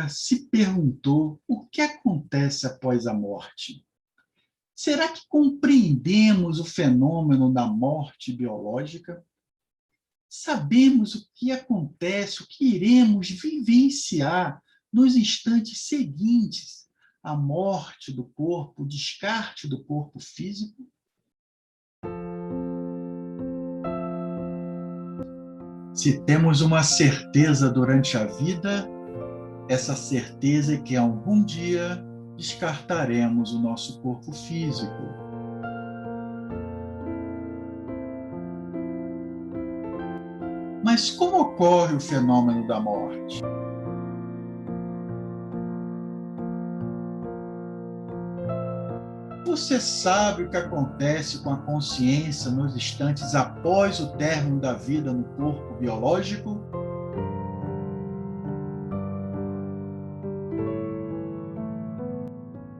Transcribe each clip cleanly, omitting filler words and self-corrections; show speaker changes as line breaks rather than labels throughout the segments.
dia se perguntou o que acontece após a morte. Será que compreendemos o fenômeno da morte biológica? Sabemos o que acontece, o que iremos vivenciar nos instantes seguintes à morte do corpo, o descarte do corpo físico? Se temos uma certeza durante a vida, essa certeza é que algum dia descartaremos o nosso corpo físico. Mas como ocorre o fenômeno da morte? Você sabe o que acontece com a consciência nos instantes após o término da vida no corpo biológico?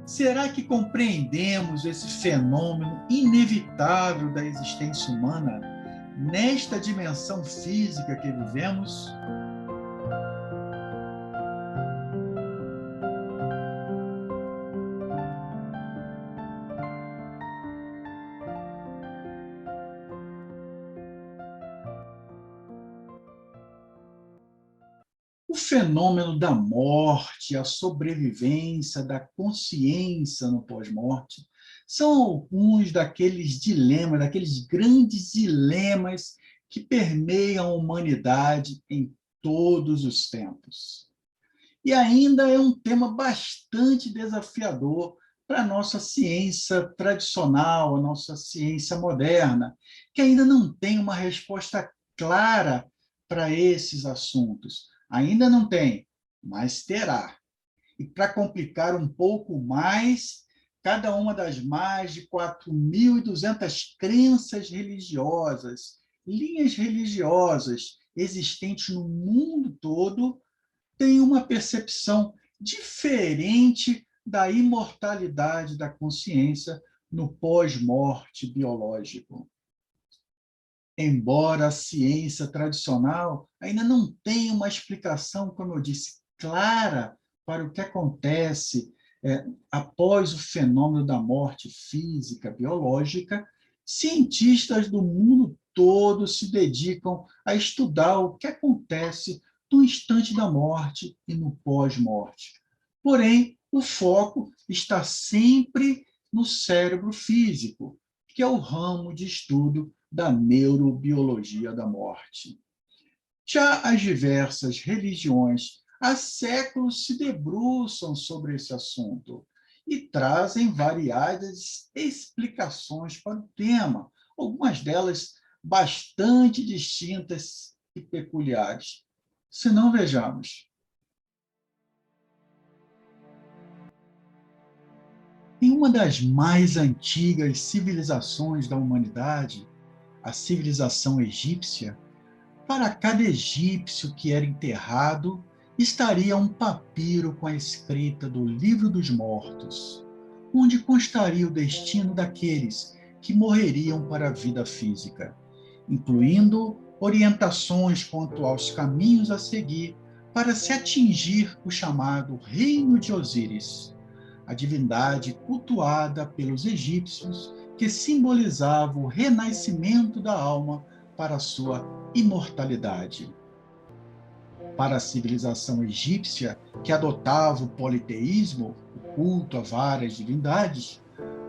Será que compreendemos esse fenômeno inevitável da existência humana nesta dimensão física que vivemos? O fenômeno da morte, a sobrevivência da consciência no pós-morte, são alguns daqueles dilemas, daqueles grandes dilemas que permeiam a humanidade em todos os tempos. E ainda é um tema bastante desafiador para a nossa ciência tradicional, a nossa ciência moderna, que ainda não tem uma resposta clara para esses assuntos. Ainda não tem, mas terá. E para complicar um pouco mais, cada uma das mais de 4.200 crenças religiosas, linhas religiosas existentes no mundo todo, tem uma percepção diferente da imortalidade da consciência no pós-morte biológico. Embora a ciência tradicional ainda não tenha uma explicação, como eu disse, clara para o que acontece após o fenômeno da morte física, biológica, cientistas do mundo todo se dedicam a estudar o que acontece no instante da morte e no pós-morte. Porém, o foco está sempre no cérebro físico, que é o ramo de estudo da neurobiologia da morte. Já as diversas religiões há séculos se debruçam sobre esse assunto e trazem variadas explicações para o tema, algumas delas bastante distintas e peculiares. Se não, vejamos. Em uma das mais antigas civilizações da humanidade, a civilização egípcia, para cada egípcio que era enterrado, estaria um papiro com a escrita do Livro dos Mortos, onde constaria o destino daqueles que morreriam para a vida física, incluindo orientações quanto aos caminhos a seguir para se atingir o chamado Reino de Osíris, a divindade cultuada pelos egípcios que simbolizava o renascimento da alma para a sua imortalidade. Para a civilização egípcia, que adotava o politeísmo, o culto a várias divindades,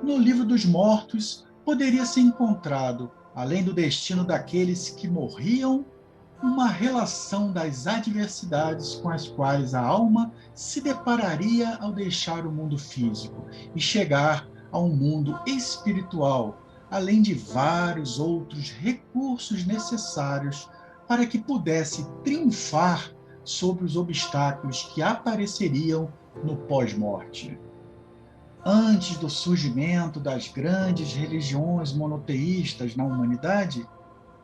no Livro dos Mortos poderia ser encontrado, além do destino daqueles que morriam, uma relação das adversidades com as quais a alma se depararia ao deixar o mundo físico e chegar a um mundo espiritual, além de vários outros recursos necessários para que pudesse triunfar sobre os obstáculos que apareceriam no pós-morte. Antes do surgimento das grandes religiões monoteístas na humanidade,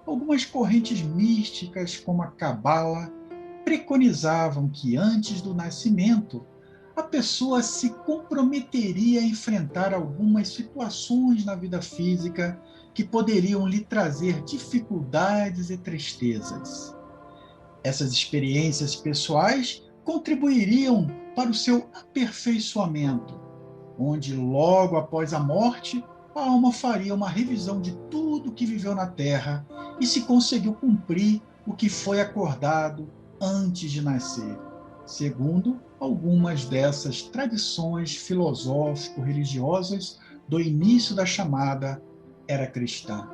algumas correntes místicas, como a Cabala, preconizavam que antes do nascimento, a pessoa se comprometeria a enfrentar algumas situações na vida física que poderiam lhe trazer dificuldades e tristezas. Essas experiências pessoais contribuiriam para o seu aperfeiçoamento, onde logo após a morte, a alma faria uma revisão de tudo que viveu na Terra e se conseguiu cumprir o que foi acordado antes de nascer, segundo algumas dessas tradições filosófico-religiosas do início da chamada Era Cristã.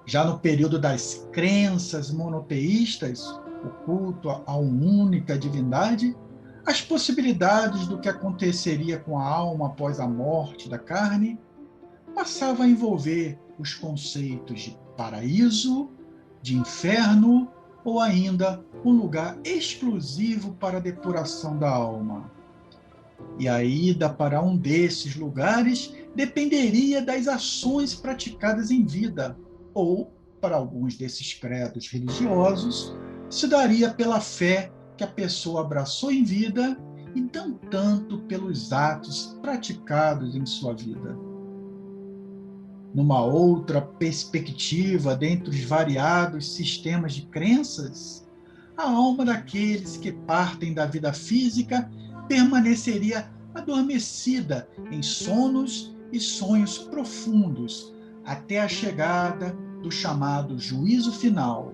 Já no período das crenças monoteístas, o culto a uma única divindade, as possibilidades do que aconteceria com a alma após a morte da carne passava a envolver os conceitos de paraíso, de inferno ou ainda um lugar exclusivo para a depuração da alma. E a ida para um desses lugares dependeria das ações praticadas em vida, ou, para alguns desses credos religiosos, se daria pela fé que a pessoa abraçou em vida e não tanto pelos atos praticados em sua vida. Numa outra perspectiva, dentre os variados sistemas de crenças, a alma daqueles que partem da vida física permaneceria adormecida em sonos e sonhos profundos até a chegada do chamado juízo final.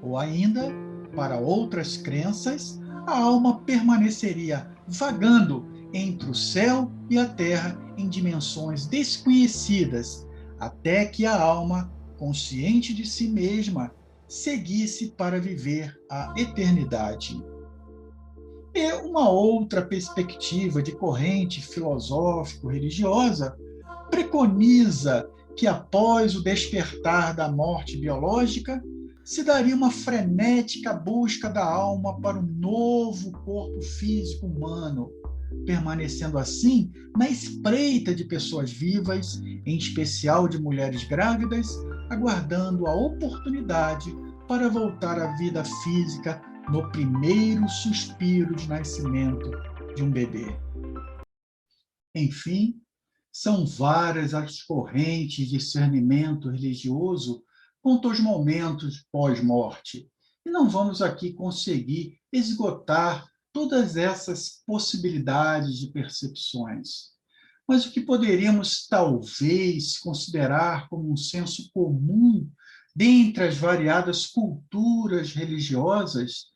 Ou ainda, para outras crenças, a alma permaneceria vagando entre o céu e a terra em dimensões desconhecidas, até que a alma, consciente de si mesma, seguisse para viver a eternidade. E uma outra perspectiva de corrente filosófico-religiosa preconiza que após o despertar da morte biológica, se daria uma frenética busca da alma para um novo corpo físico humano, permanecendo assim na espreita de pessoas vivas, em especial de mulheres grávidas, aguardando a oportunidade para voltar à vida física no primeiro suspiro de nascimento de um bebê. Enfim, são várias as correntes de discernimento religioso quanto aos momentos pós-morte, e não vamos aqui conseguir esgotar todas essas possibilidades de percepções. Mas o que poderíamos talvez considerar como um senso comum dentre as variadas culturas religiosas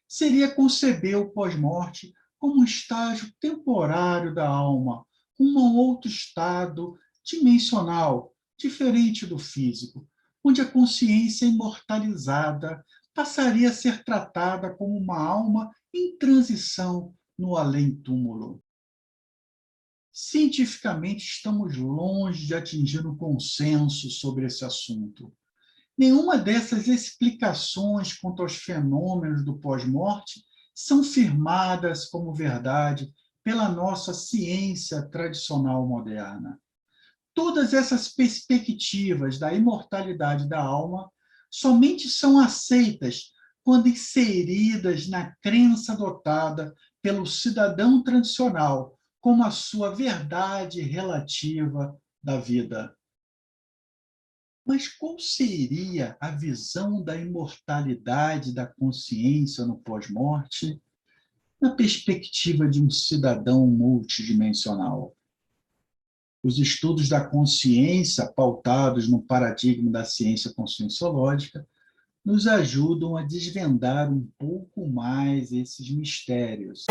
seria conceber o pós-morte como um estágio temporário da alma, um outro estado dimensional, diferente do físico, onde a consciência imortalizada passaria a ser tratada como uma alma em transição no além-túmulo. Cientificamente, estamos longe de atingir um consenso sobre esse assunto. Nenhuma dessas explicações quanto aos fenômenos do pós-morte são firmadas como verdade pela nossa ciência tradicional moderna. Todas essas perspectivas da imortalidade da alma somente são aceitas quando inseridas na crença adotada pelo cidadão tradicional como a sua verdade relativa da vida. Mas qual seria a visão da imortalidade da consciência no pós-morte na perspectiva de um cidadão multidimensional? Os estudos da consciência, pautados no paradigma da ciência conscienciológica, nos ajudam a desvendar um pouco mais esses mistérios.